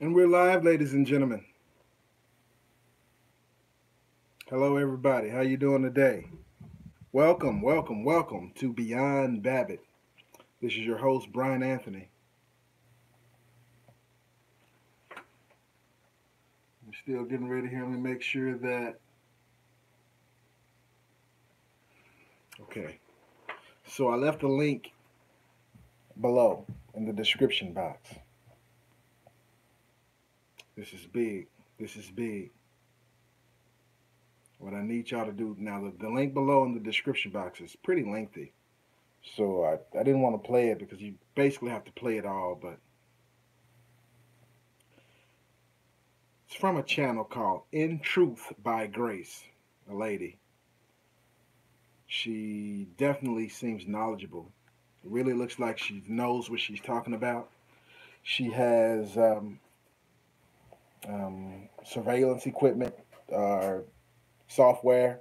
And we're live, ladies and gentlemen. Hello, everybody. How you doing today? Welcome, welcome, welcome to Beyond Babbitt. This is your host, Brian Anthony. I'm still getting ready here. Let me make sure that. Okay. So I left a link below in the description box. This is big. This is big. What I need y'all to do now, the link below in the description box is pretty lengthy. So I didn't want to play it because you basically have to play it all, but it's from a channel called In Truth by Grace, a lady. She definitely seems knowledgeable. It really looks like she knows what she's talking about. She has surveillance equipment, software.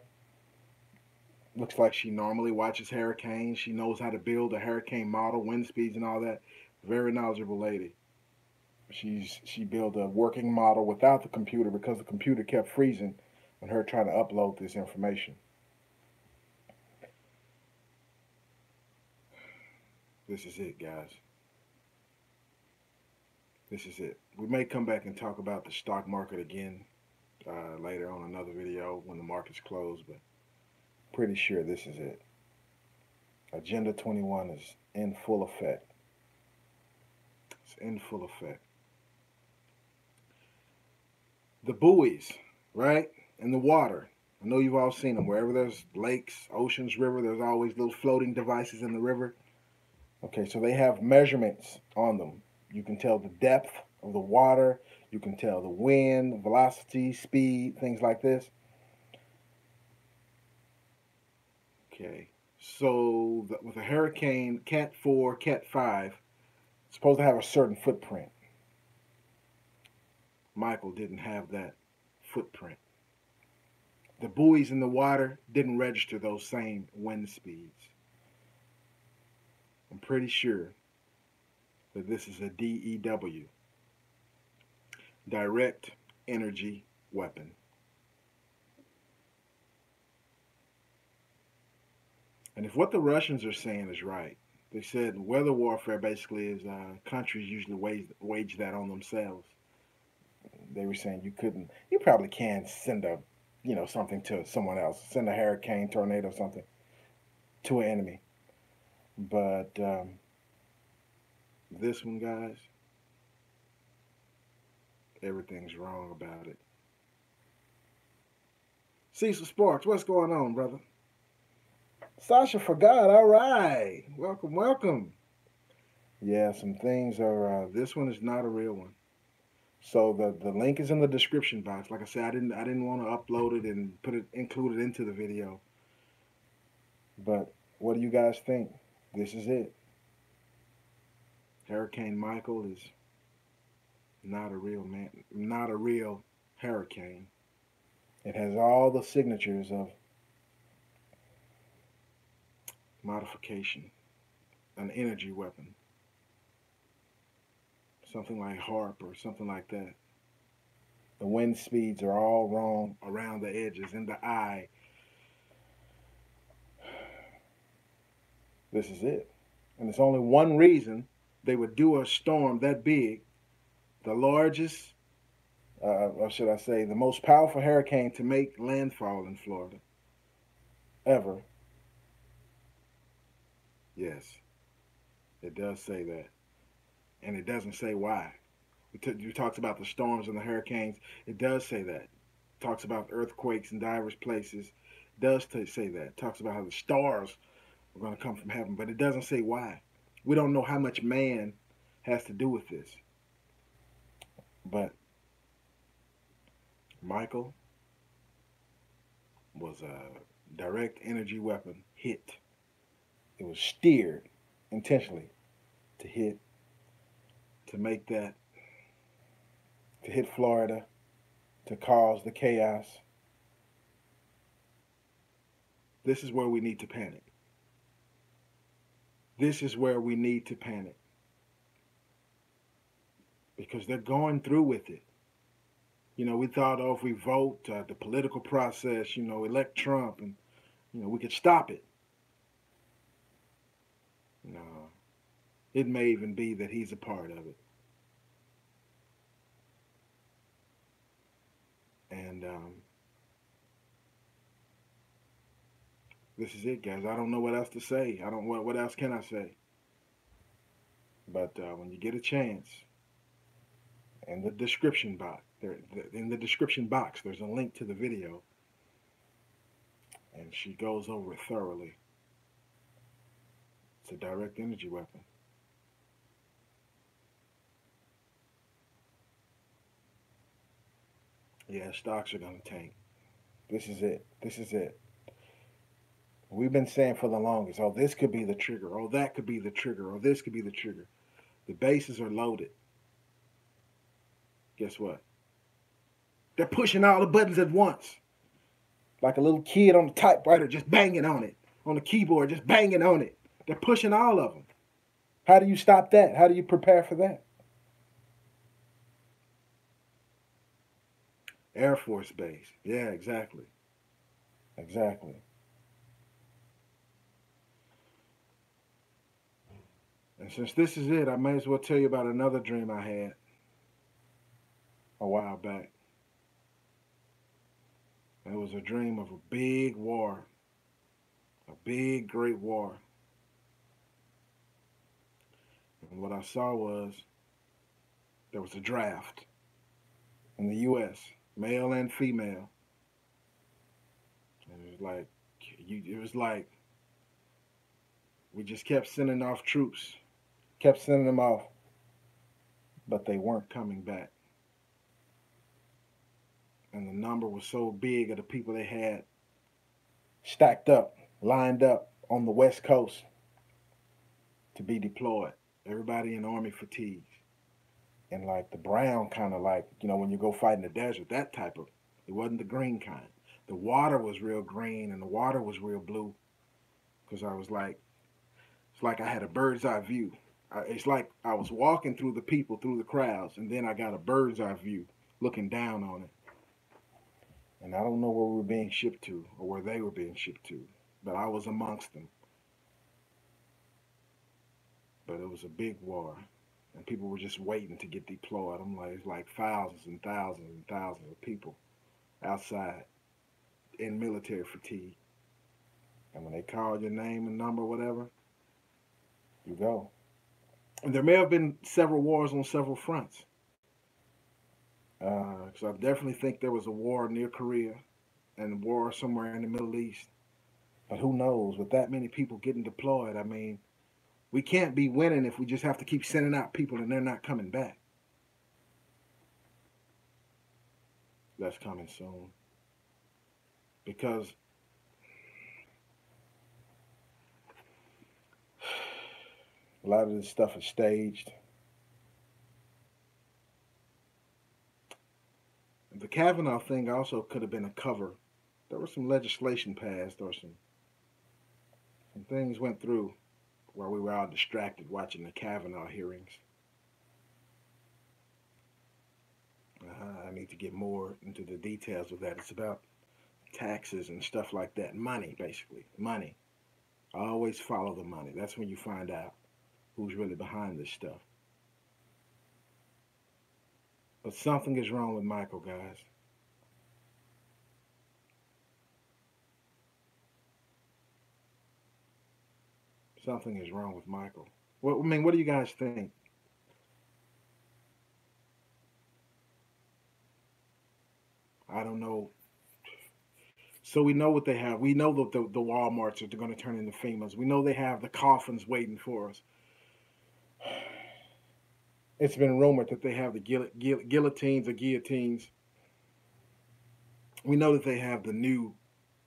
Looks like she normally watches hurricanes. She knows how to build a hurricane model, wind speeds, and all that. Very knowledgeable lady. She built a working model without the computer because the computer kept freezing when her trying to upload this information. This is it, guys. This is it. We may come back and talk about the stock market again later on another video when the market's closed, but pretty sure this is it. Agenda 21 is in full effect. It's in full effect. The buoys, right? In the water. I know you've all seen them. Wherever there's lakes, oceans, river, there's always little floating devices in the river. Okay, so they have measurements on them. You can tell the depth of the water. You can tell the wind, velocity, speed, things like this. Okay, so with a hurricane, Cat 4, Cat 5, it's supposed to have a certain footprint. Michael didn't have that footprint. The buoys in the water didn't register those same wind speeds. I'm pretty sure that this is a DEW, direct energy weapon. And if what the Russians are saying is right, they said weather warfare basically is countries usually wage that on themselves. They were saying you probably can send something to someone else, send a hurricane, tornado, something to an enemy. But this one, guys, everything's wrong about it. Cecil Sparks, what's going on, brother? Sasha forgot. All right, welcome, welcome. Yeah, some things are. This one is not a real one. So the link is in the description box. Like I said, I didn't want to upload it and include it into the video. But what do you guys think? This is it. Hurricane Michael is not a real man, not a real hurricane. It has all the signatures of modification, an energy weapon, something like HARP or something like that. The wind speeds are all wrong around the edges, in the eye. This is it. And it's only one reason they would do a storm that big, the largest, or should I say, the most powerful hurricane to make landfall in Florida ever. Yes, it does say that. And it doesn't say why. It talks about the storms and the hurricanes. It does say that. It talks about earthquakes in diverse places. It does say that. It talks about how the stars are going to come from heaven, but it doesn't say why. We don't know how much man has to do with this. But Michael was a direct energy weapon hit. It was steered intentionally to hit, to make that, to hit Florida, to cause the chaos. This is where we need to panic. This is where we need to panic. because they're going through with it. We thought, oh, if we vote, the political process, elect Trump, and we could stop it. No, it may even be that he's a part of it. And this is it, guys. I don't know what else to say. I don't what else can I say? But when you get a chance, in the description box, there's a link to the video, and she goes over it thoroughly. It's a direct energy weapon. Yeah, stocks are gonna tank. This is it. This is it. We've been saying for the longest, oh, this could be the trigger. Oh, that could be the trigger. Oh, this could be the trigger. The bases are loaded. Guess what? They're pushing all the buttons at once. Like a little kid on the typewriter just banging on it. On the keyboard just banging on it. They're pushing all of them. How do you stop that? How do you prepare for that? Air Force Base. Yeah, exactly. Exactly. And since this is it, I may as well tell you about another dream I had a while back. It was a dream of a big war, a big, great war. And what I saw was there was a draft in the U.S., male and female. And it was like we just kept sending off troops, kept sending them off, but they weren't coming back. And the number was so big of the people they had stacked up, lined up on the West Coast to be deployed. Everybody in army fatigue. And like the brown kind of like, when you go fight in the desert, that type of, it wasn't the green kind. The water was real green and the water was real blue. Because it's like I had a bird's eye view. It's like I was walking through the people, through the crowds, and then I got a bird's eye view looking down on it. And I don't know where we were being shipped to or where they were being shipped to, but I was amongst them. But it was a big war, and people were just waiting to get deployed. I'm like, it's like thousands and thousands and thousands of people outside in military fatigue. And when they call your name and number, whatever, you go. And there may have been several wars on several fronts. Because I definitely think there was a war near Korea and a war somewhere in the Middle East. But who knows? With that many people getting deployed, I mean, we can't be winning if we just have to keep sending out people and they're not coming back. That's coming soon. Because a lot of this stuff is staged. The Kavanaugh thing also could have been a cover. There was some legislation passed or some things went through while we were all distracted watching the Kavanaugh hearings. I need to get more into the details of that. It's about taxes and stuff like that. Money, basically. Money. Always follow the money. That's when you find out who's really behind this stuff. But something is wrong with Michael, guys. Something is wrong with Michael. Well, I mean, what do you guys think? I don't know. So we know what they have. We know that the Walmarts are going to turn into FEMAs. We know they have the coffins waiting for us. It's been rumored that they have the guillotines or guillotines. We know that they have the new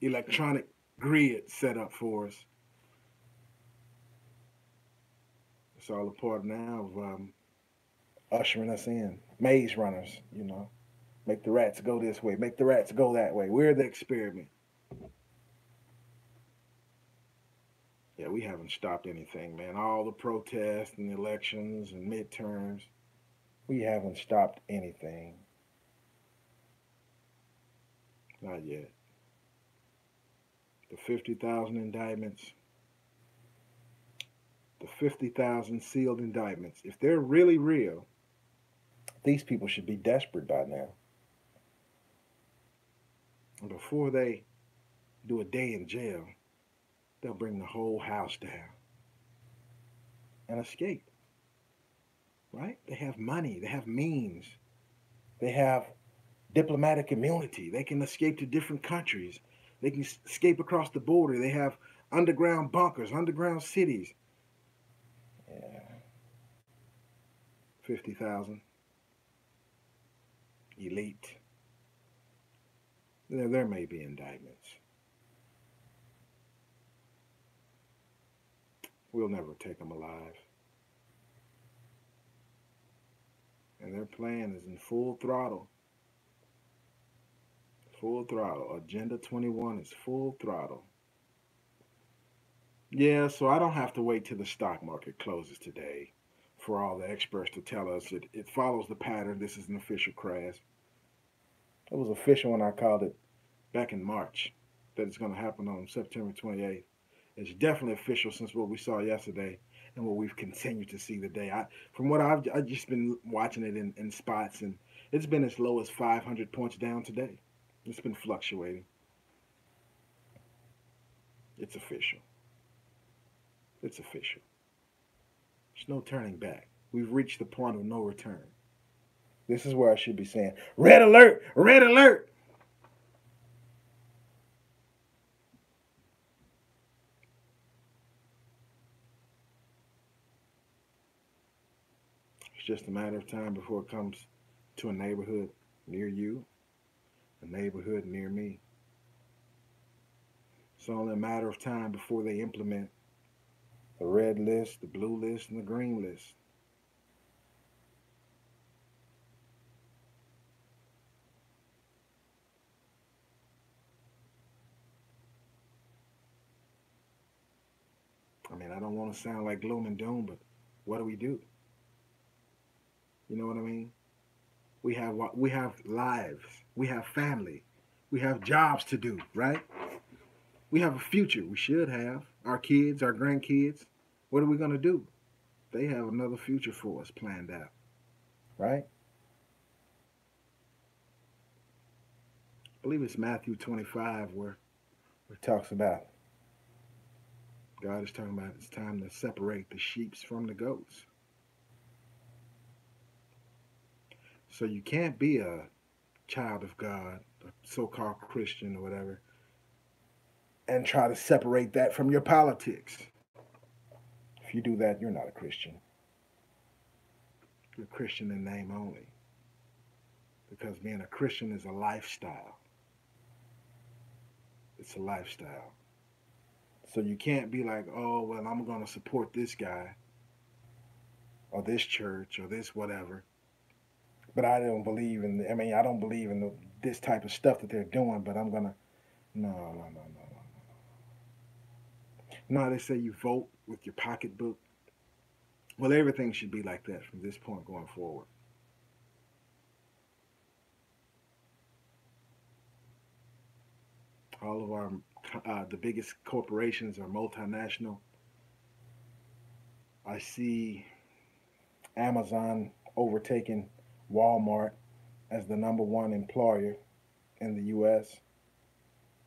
electronic grid set up for us. It's all a part now of ushering us in. Maze runners. Make the rats go this way, make the rats go that way. We're the experiment. Yeah, we haven't stopped anything, man. All the protests and the elections and midterms. We haven't stopped anything. Not yet. The 50,000 indictments, the 50,000 sealed indictments, if they're really real, these people should be desperate by now. And before they do a day in jail, they'll bring the whole house down and escape. Right? They have money, they have means, they have diplomatic immunity. They can escape to different countries. They can escape across the border. They have underground bunkers, underground cities. Yeah. 50,000. Elite. There may be indictments. We'll never take them alive. And their plan is in full throttle. Full throttle. Agenda 21 is full throttle. Yeah, so I don't have to wait till the stock market closes today for all the experts to tell us it follows the pattern. This is an official crash. It was official when I called it back in March that it's going to happen on September 28th. It's definitely official since what we saw yesterday and what we've continued to see today. From what I've just been watching it in spots, and it's been as low as 500 points down today. It's been fluctuating. It's official. It's official. There's no turning back. We've reached the point of no return. This is where I should be saying, red alert, red alert. It's just a matter of time before it comes to a neighborhood near you, a neighborhood near me. It's only a matter of time before they implement the red list, the blue list, and the green list. I mean, I don't want to sound like gloom and doom, but what do we do? You know what I mean? We have lives, we have family, we have jobs to do, right? We have a future. We should have our kids, our grandkids. What are we gonna do? They have another future for us planned out, right? I believe it's Matthew 25 where it talks about God is talking about it's time to separate the sheep from the goats. So you can't be a child of God, a so-called Christian or whatever, and try to separate that from your politics. If you do that, you're not a Christian. You're a Christian in name only. Because being a Christian is a lifestyle. It's a lifestyle. So you can't be like, oh, well, I'm going to support this guy or this church or this whatever. But I don't believe in, I don't believe in this type of stuff that they're doing, but I'm going to, no, no, no, no, no. No, they say you vote with your pocketbook. Well, everything should be like that from this point going forward. All of our, the biggest corporations are multinational. I see Amazon overtaking Walmart as the number one employer in the U.S.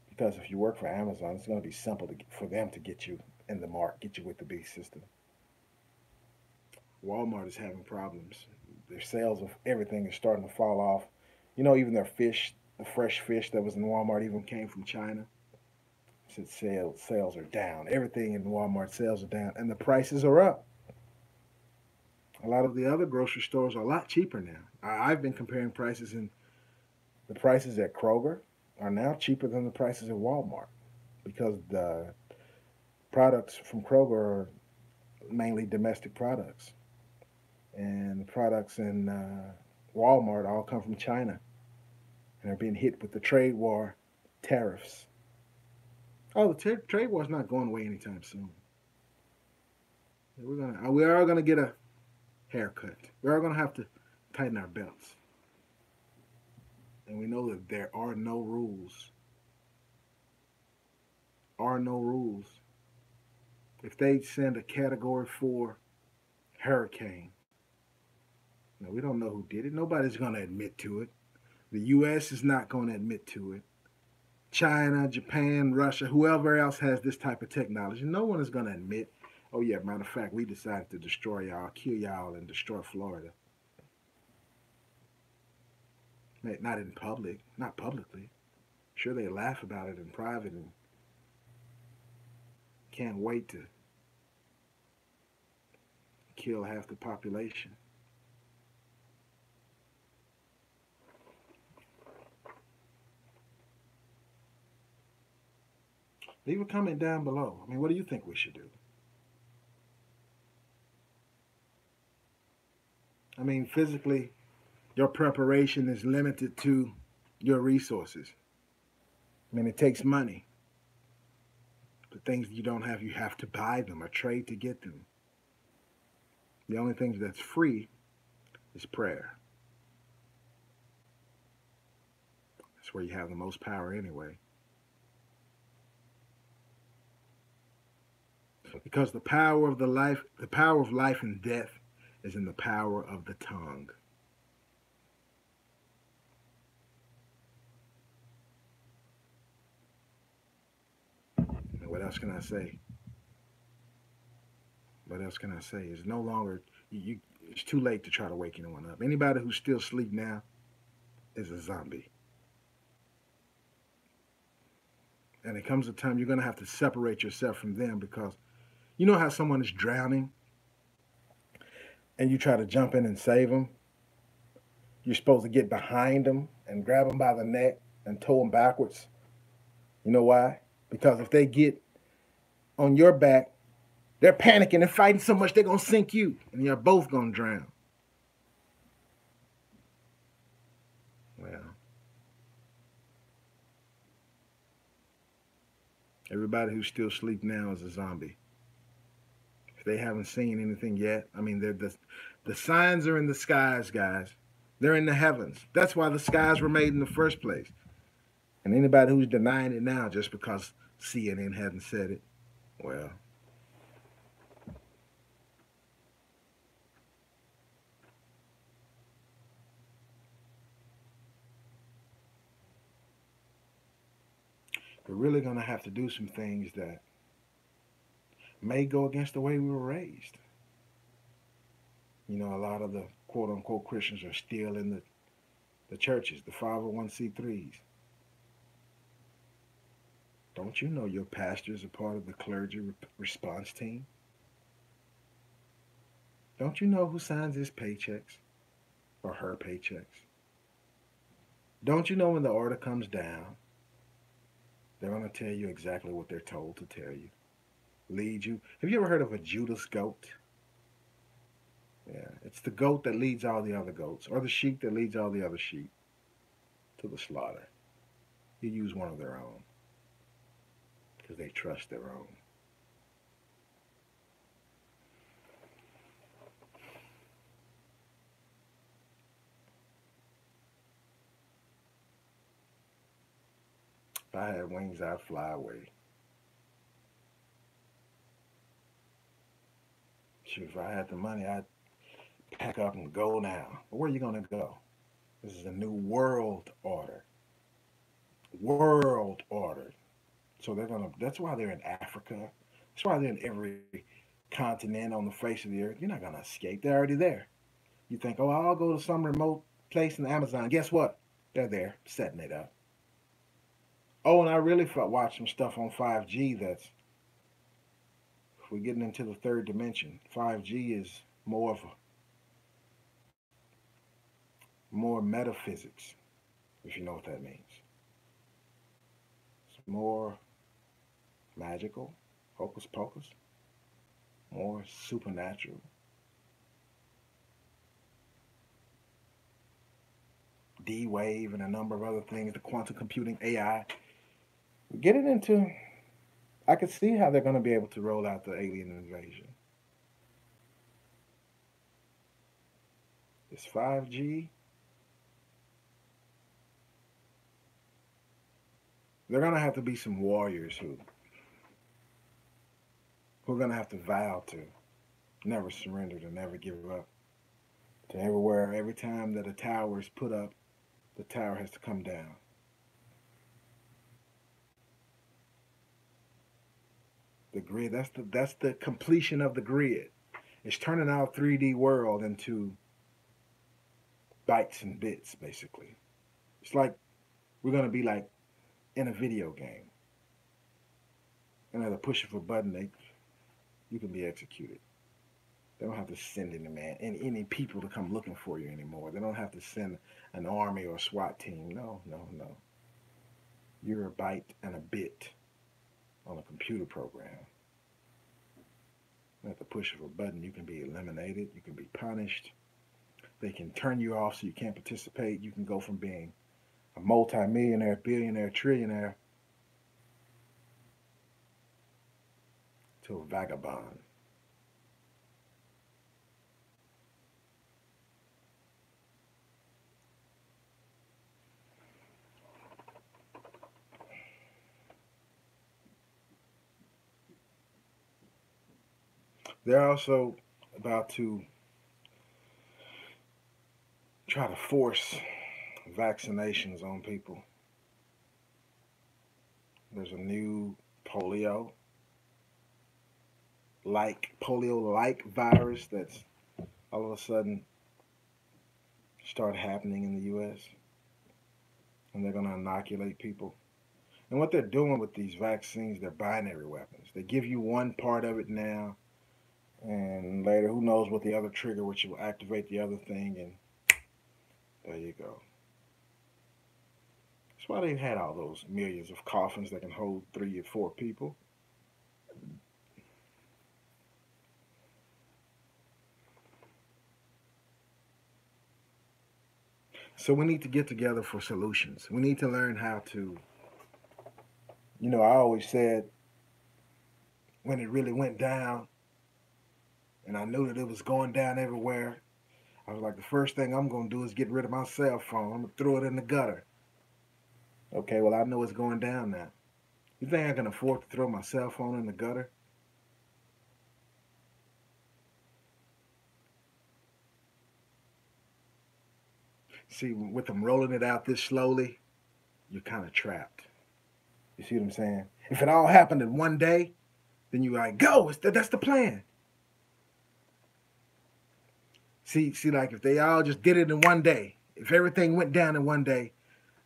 Because if you work for Amazon, it's going to be simple for them to get you in the mark, get you with the big system. Walmart is having problems. Their sales of everything is starting to fall off. You know, even their fish, the fresh fish that was in Walmart, even came from China. Since sales are down, everything in Walmart sales are down, and the prices are up. A lot of the other grocery stores are a lot cheaper now. I've been comparing prices, and the prices at Kroger are now cheaper than the prices at Walmart because the products from Kroger are mainly domestic products, and the products in Walmart all come from China and are being hit with the trade war tariffs. Oh, the trade war is not going away anytime soon. We are gonna get a haircut. We are gonna have to tighten our belts. And we know that there are no rules. Are no rules. If they send a Category 4 hurricane, now we don't know who did it. Nobody's going to admit to it. The U.S. is not going to admit to it. China, Japan, Russia, whoever else has this type of technology, no one is going to admit, oh, yeah, matter of fact, we decided to destroy y'all, kill y'all, and destroy Florida. Not in public, not publicly. Sure, they laugh about it in private and can't wait to kill half the population. Leave a comment down below. I mean, what do you think we should do? I mean, physically, your preparation is limited to your resources. I mean, it takes money. The things you don't have, you have to buy them or trade to get them. The only thing that's free is prayer. That's where you have the most power anyway. Because the power of life and death is in the power of the tongue. And what else can I say? What else can I say? It's no longer it's too late to try to wake anyone up. Anybody who's still asleep now is a zombie. And it comes a time you're going to have to separate yourself from them, because you know how someone is drowning and you try to jump in and save them? You're supposed to get behind them and grab them by the neck and tow them backwards. You know why? Because if they get on your back, they're panicking and fighting so much they're going to sink you, and you're both going to drown. Well, everybody who's still asleep now is a zombie. If they haven't seen anything yet, I mean, the signs are in the skies, guys. They're in the heavens. That's why the skies were made in the first place. And anybody who's denying it now just because CNN hasn't said it, well, we're really going to have to do some things that may go against the way we were raised. You know, a lot of the quote unquote Christians are still in the churches, the 501c3s. Don't you know your pastors are part of the clergy response team? Don't you know who signs his paychecks or her paychecks? Don't you know when the order comes down, they're going to tell you exactly what they're told to tell you? Lead you. Have you ever heard of a Judas goat? Yeah, it's the goat that leads all the other goats, or the sheep that leads all the other sheep to the slaughter. You use one of their own because they trust their own. If I had wings, I'd fly away. Shoot, if I had the money, I'd pack up and go now. But where are you going to go? This is a new world order. World order. So that's why they're in Africa. That's why they're in every continent on the face of the earth. You're not going to escape. They're already there. You think, oh, I'll go to some remote place in the Amazon. Guess what? They're there, setting it up. Oh, and I really watched some stuff on 5G that's, we're getting into the third dimension. 5G is more metaphysics, if you know what that means. It's more magical, hocus pocus, more supernatural. D-Wave and a number of other things, the quantum computing, AI. Get it into, I could see how they're going to be able to roll out the alien invasion. It's 5G. They're gonna have to be some warriors who are gonna have to vow to never surrender, to never give up. To everywhere, every time that a tower is put up, the tower has to come down. The grid. That's the completion of the grid. It's turning our 3D world into bytes and bits, basically. It's like we're gonna be like in a video game, and at the push of a button, you can be executed. They don't have to send any people to come looking for you anymore. They don't have to send an army or a SWAT team. No, no, no. You're a byte and a bit on a computer program. At the push of a button, you can be eliminated. You can be punished. They can turn you off so you can't participate. You can go from being a multi-millionaire, billionaire, trillionaire to a vagabond. They're also about to try to force vaccinations on people. There's a new polio like virus that's all of a sudden start happening in the US, and they're going to inoculate people. And what they're doing with these vaccines, they're binary weapons. They give you one part of it now, and later, who knows what the other trigger, which will activate the other thing, and there you go. That's why they've had all those millions of coffins that can hold 3 or 4 people. So we need to get together for solutions. We need to learn how to, I always said when it really went down and I knew that it was going down everywhere, I was like, the first thing I'm going to do is get rid of my cell phone. I'm going to throw it in the gutter. Okay, well, I know it's going down now. You think I can afford to throw my cell phone in the gutter? See, with them rolling it out this slowly, you're kind of trapped. You see what I'm saying? If it all happened in one day, then you like, go, that's the plan. See, like if they all just did it in one day, if everything went down in one day,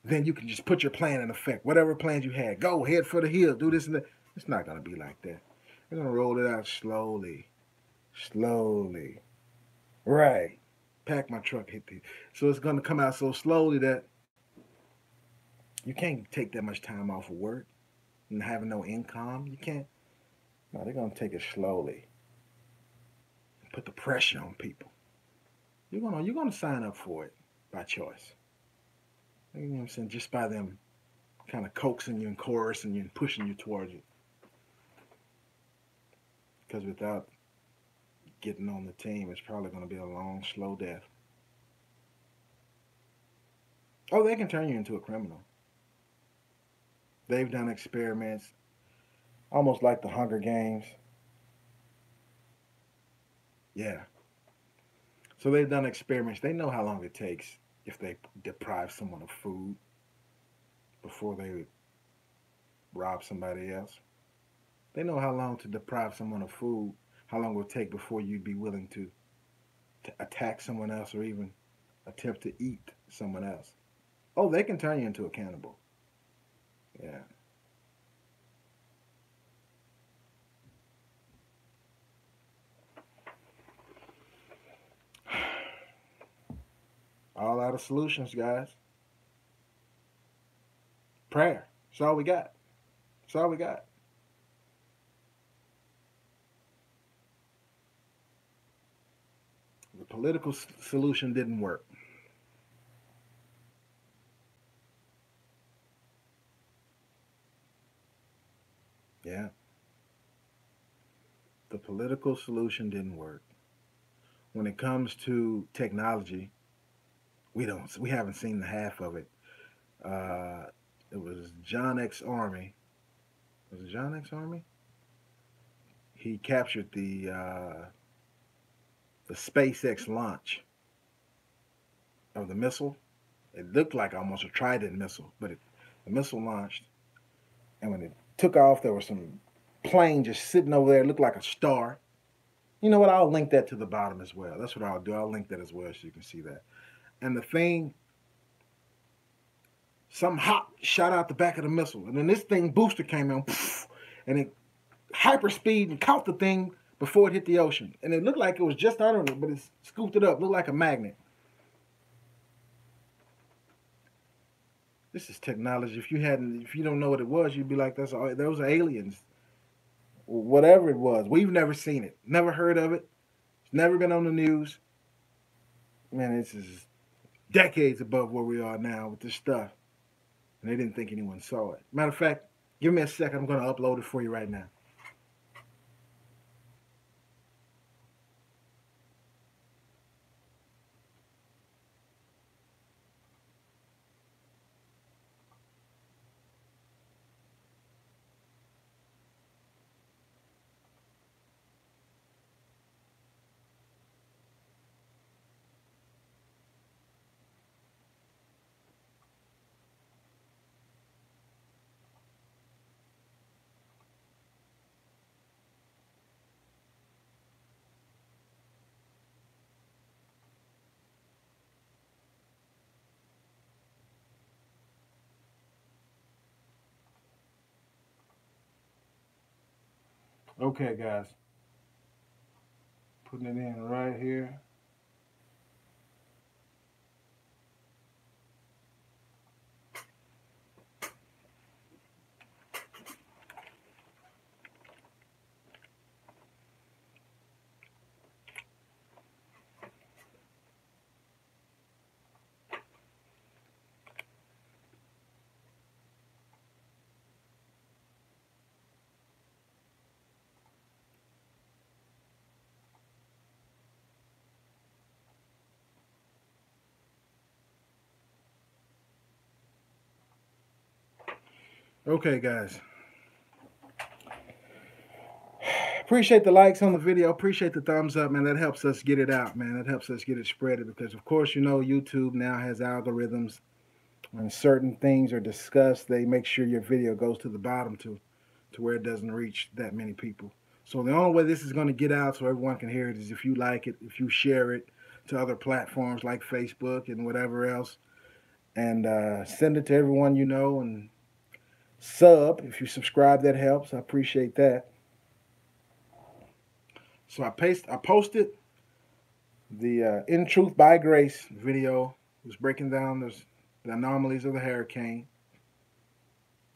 then you can just put your plan in effect. Whatever plans you had, go head for the hill, do this and that. It's not gonna be like that. We're gonna roll it out slowly, slowly. Right. Pack my truck, hit the. So it's gonna come out so slowly that you can't take that much time off of work and having no income. You can't. No, they're gonna take it slowly. Put the pressure on people. You're gonna sign up for it by choice. You know what I'm saying? Just by them kind of coaxing you and coercing you and pushing you towards it. Because without getting on the team, it's probably going to be a long, slow death. Oh, they can turn you into a criminal. They've done experiments, almost like the Hunger Games. Yeah. So they've done experiments. They know how long it takes if they deprive someone of food before they rob somebody else. They know how long to deprive someone of food, how long it will take before you'd be willing to attack someone else or even attempt to eat someone else. Oh, they can turn you into a cannibal. Yeah. All out of solutions, guys. Prayer. That's all we got. That's all we got. The political solution didn't work. Yeah. The political solution didn't work. When it comes to technology, We haven't seen the half of it. Uh, it was John X Army. Was it John X Army? He captured the SpaceX launch of the missile. It looked like almost a Trident missile, but the missile launched, and when it took off, there was some plane just sitting over there. It looked like a star. You know what? I'll link that to the bottom as well. That's what I'll do. I'll link that as well so you can see that. And the thing, some hot shot out the back of the missile, and then this thing booster came in, and it hyperspeed and caught the thing before it hit the ocean. And it looked like it was just under it, but it scooped it up. Looked like a magnet. This is technology. If you don't know what it was, you'd be like, those are aliens. Whatever it was, we've never seen it, never heard of it. It's never been on the news. Man, this is decades above where we are now with this stuff. And they didn't think anyone saw it. Matter of fact, give me a second. I'm going to upload it for you right now. Okay, guys. Putting it in right here. Okay, guys. Appreciate the likes on the video. Appreciate the thumbs up, man. That helps us get it out, man. That helps us get it spread because, of course, you know, YouTube now has algorithms. When certain things are discussed, they make sure your video goes to the bottom to where it doesn't reach that many people. So the only way this is going to get out so everyone can hear it is if you like it, if you share it to other platforms like Facebook and whatever else, and send it to everyone you know, and sub. If you subscribe, that helps. I appreciate that. So I posted the In Truth by Grace video. It was breaking down the anomalies of the hurricane.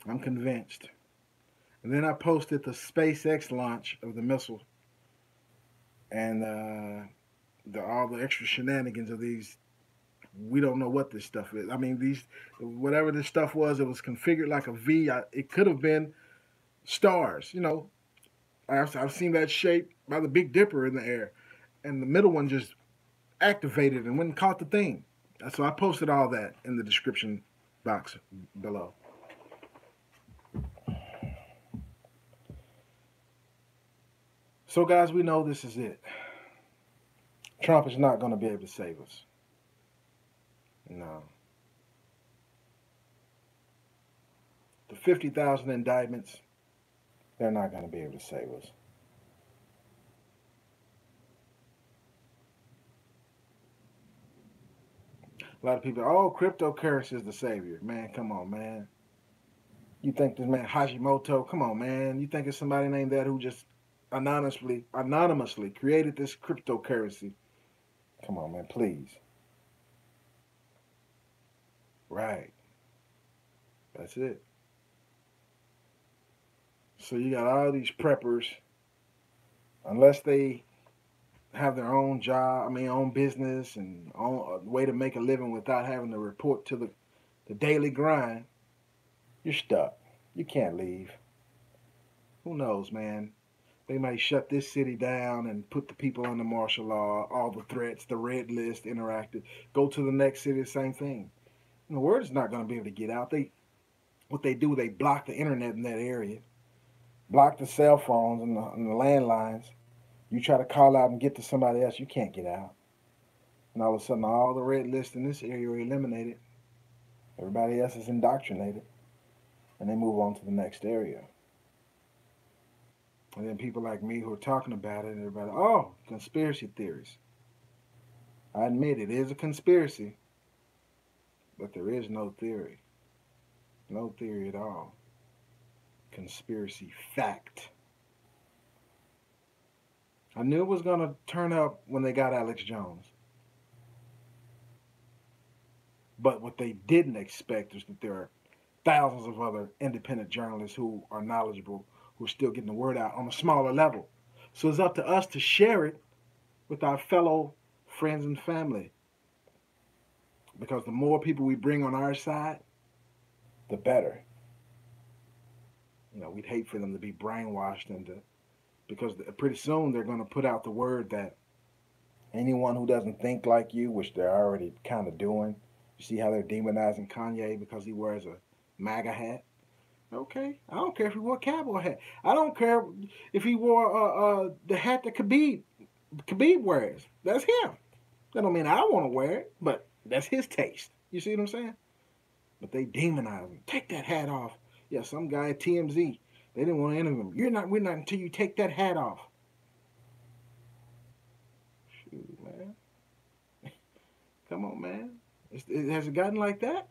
I'm convinced. And then I posted the SpaceX launch of the missile and all the extra shenanigans of these. We don't know what this stuff is. I mean, whatever this stuff was, it was configured like a V. It could have been stars. You know, I've seen that shape by the Big Dipper in the air, and the middle one just activated and went and caught the thing. So I posted all that in the description box below. So, guys, we know this is it. Trump is not going to be able to save us. No. The 50,000 indictments, they're not going to be able to save us. A lot of people, oh, cryptocurrency is the savior. Man, come on, man. You think this man Hashimoto, come on, man. You think it's somebody named that who just anonymously created this cryptocurrency? Come on, man, please. Right. That's it. So you got all these preppers, unless they have their own job, own business and own a way to make a living without having to report to the daily grind, you're stuck. You can't leave. Who knows, man? They might shut this city down and put the people under martial law, all the threats, the red list, interactive. Go to the next city, the same thing. And the word is not going to be able to get out. What they do, they block the internet in that area, block the cell phones and the landlines. You try to call out and get to somebody else, you can't get out. And all of a sudden, all the red lists in this area are eliminated. Everybody else is indoctrinated, and they move on to the next area. And then people like me who are talking about it, and everybody, oh, conspiracy theories. I admit it is a conspiracy, but there is no theory. No theory at all. Conspiracy fact. I knew it was going to turn up when they got Alex Jones. But what they didn't expect is that there are thousands of other independent journalists who are knowledgeable, who are still getting the word out on a smaller level. So it's up to us to share it with our fellow friends and family. Because the more people we bring on our side, the better. We'd hate for them to be brainwashed because pretty soon they're going to put out the word that anyone who doesn't think like you, which they're already kind of doing. You see how they're demonizing Kanye because he wears a MAGA hat? Okay, I don't care if he wore a cowboy hat. I don't care if he wore the hat that Khabib wears. That's him. That don't mean I want to wear it, but that's his taste. You see what I'm saying? But they demonize him. Take that hat off. Yeah, some guy at TMZ, they didn't want to interview him. We're not until you take that hat off. Shoot, man. Come on, man. Has it gotten like that?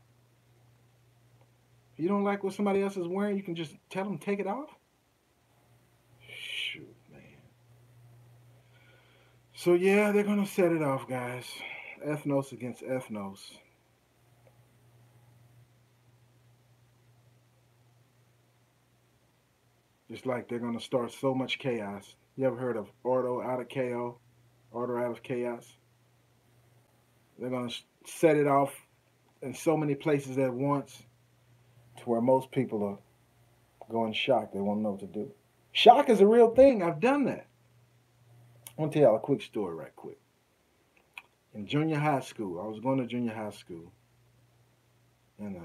If you don't like what somebody else is wearing, you can just tell them to take it off? Shoot, man. So, yeah, they're going to set it off, guys. Ethnos against ethnos. Just like they're going to start so much chaos. You ever heard of order out of chaos? Order out of chaos? They're going to set it off in so many places at once to where most people are going shocked. They won't know what to do. Shock is a real thing. I've done that. I want to tell y'all a quick story right quick. In junior high school, I was going to junior high school. And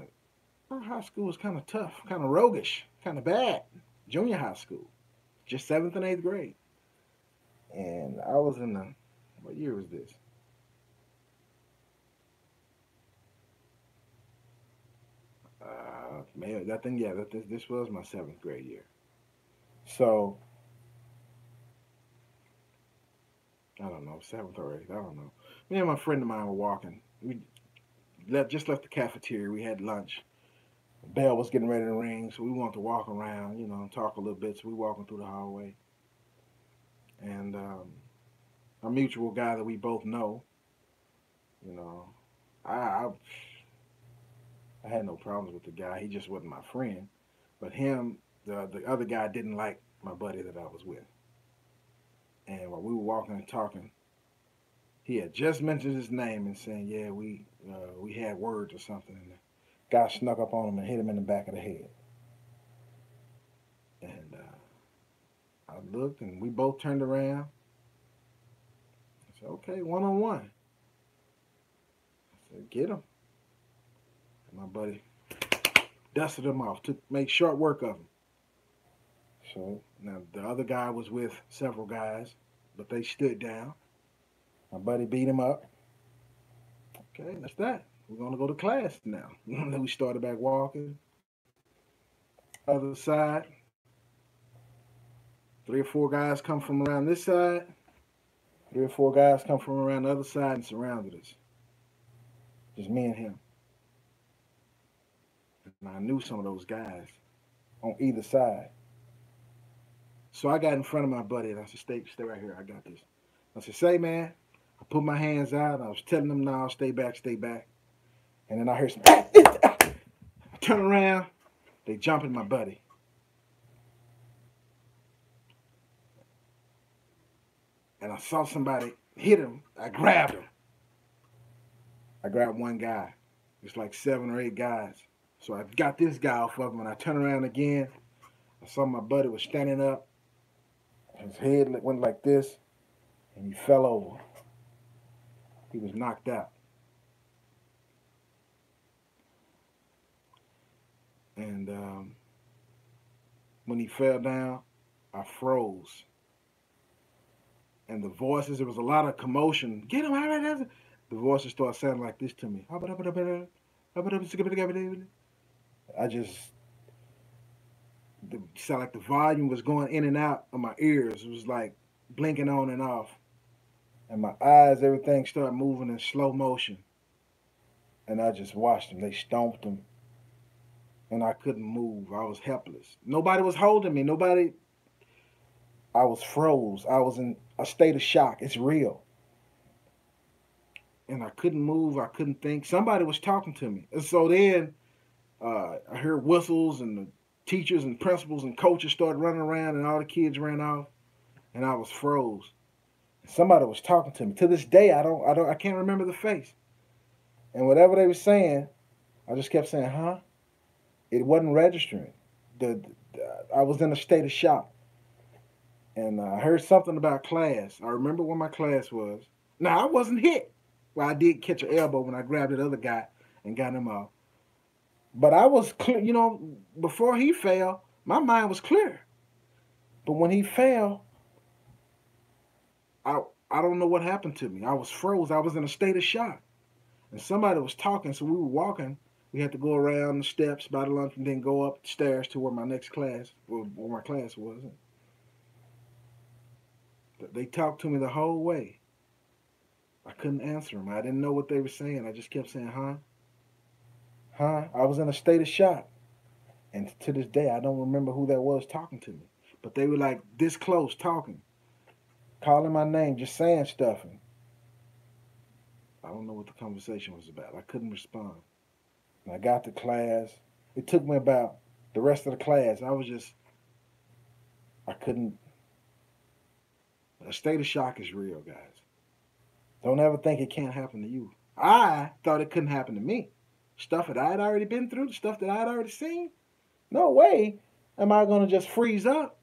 our high school was kind of tough, kind of roguish, kind of bad. Junior high school. Just 7th and 8th grade. And I was in what year was this? Man, I think, yeah, this was my 7th grade year. So, I don't know, 7th or 8th, I don't know. Me and my friend of mine were walking. We just left the cafeteria. We had lunch. The bell was getting ready to ring, so we wanted to walk around, talk a little bit. So we walking through the hallway. And a mutual guy that we both know, I had no problems with the guy. He just wasn't my friend. But him, the other guy didn't like my buddy that I was with. And while we were walking and talking, he had just mentioned his name and saying, yeah, we had words or something. And the guy snuck up on him and hit him in the back of the head. And I looked and we both turned around. I said, okay, one-on-one. I said, get him. And my buddy dusted him off, made short work of him. So now the other guy was with several guys, but they stood down. My buddy beat him up. Okay, that's that. We're going to go to class now. Then we started back walking. Other side. 3 or 4 guys come from around this side. 3 or 4 guys come from around the other side and surrounded us. Just me and him. And I knew some of those guys on either side. So I got in front of my buddy and I said, stay right here. I got this. I said, say, man. I put my hands out. I was telling them, no, stay back, stay back. And then I heard some, I turn around. They jumping my buddy. And I saw somebody hit him. I grabbed him. I grabbed one guy. It's like 7 or 8 guys. So I got this guy off of him and I turned around again. I saw my buddy was standing up His head went like this, and he fell over. He was knocked out. And when he fell down, I froze. And the voices, there was a lot of commotion. Get him out of there. The voices started sounding like this to me. I just, the sound like the volume was going in and out of my ears. It was like blinking on and off. And my eyes, everything started moving in slow motion. And I just watched them. They stomped them. And I couldn't move. I was helpless. Nobody was holding me. Nobody. I was froze. I was in a state of shock. It's real. And I couldn't move. I couldn't think. Somebody was talking to me. And so then I heard whistles, and the teachers and principals and coaches started running around, and all the kids ran off, and I was froze. And somebody was talking to me. To this day, I can't remember the face. And whatever they were saying, I just kept saying, "Huh?" It wasn't registering. I was in a state of shock. And I heard something about class. I remember what my class was. Now, I wasn't hit. Well, I did catch an elbow when I grabbed that other guy and got him off. But I was clear, before he fell, my mind was clear. But when he fell, I I don't know what happened to me. I was froze. I was in a state of shock. And somebody was talking, so we were walking. We had to go around the steps by the lunch and then go up the stairs to where my next class, where my class was. They talked to me the whole way. I couldn't answer them. I didn't know what they were saying. I just kept saying, huh? Huh? I was in a state of shock. And to this day, I don't remember who that was talking to me. But they were like this close talking, calling my name, just saying stuff. And I don't know what the conversation was about. I couldn't respond. And I got to class. It took me about the rest of the class. I couldn't. A state of shock is real, guys. Don't ever think it can't happen to you. I thought it couldn't happen to me. Stuff that I had already been through, stuff that I had already seen. No way am I going to just freeze up.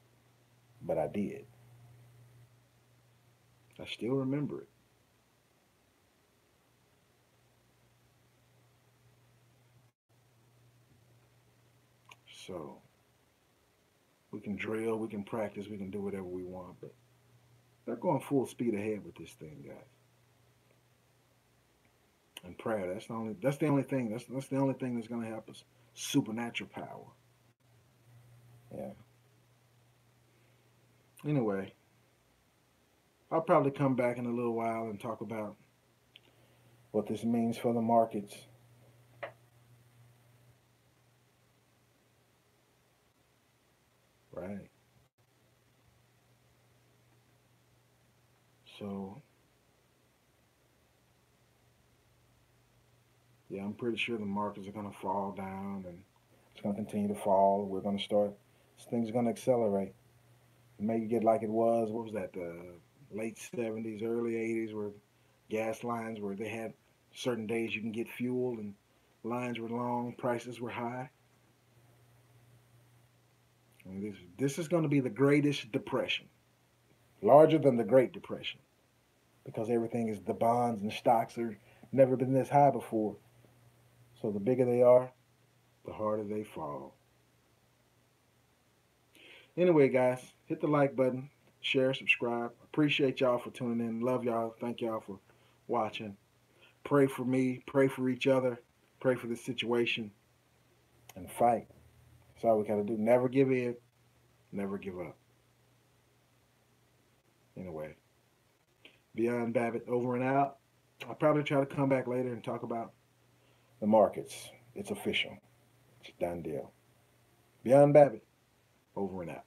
But I did. I still remember it. So we can drill, we can practice, we can do whatever we want, but they're going full speed ahead with this thing, guys. And prayer, that's the only thing. That's the only thing that's gonna help us. Supernatural power. Yeah. Anyway, I'll probably come back in a little while and talk about what this means for the markets. Right. So yeah, I'm pretty sure the markets are gonna fall down, and it's gonna continue to fall. We're gonna start. This thing's gonna accelerate. Maybe get like it was. What was that? The late '70s, early '80s, where gas lines where they had certain days you can get fuel and lines were long, prices were high. And this is going to be the greatest depression, larger than the Great Depression, because everything is the bonds and stocks are never been this high before. So the bigger they are, the harder they fall. Anyway, guys, hit the like button, share, subscribe. Appreciate y'all for tuning in. Love y'all. Thank y'all for watching. Pray for me. Pray for each other. Pray for the situation and fight. That's all we got to do. Never give in. Never give up. Anyway, Beyond Babbitt over and out. I'll probably try to come back later and talk about the markets. It's official. It's a done deal. Beyond Babbitt over and out.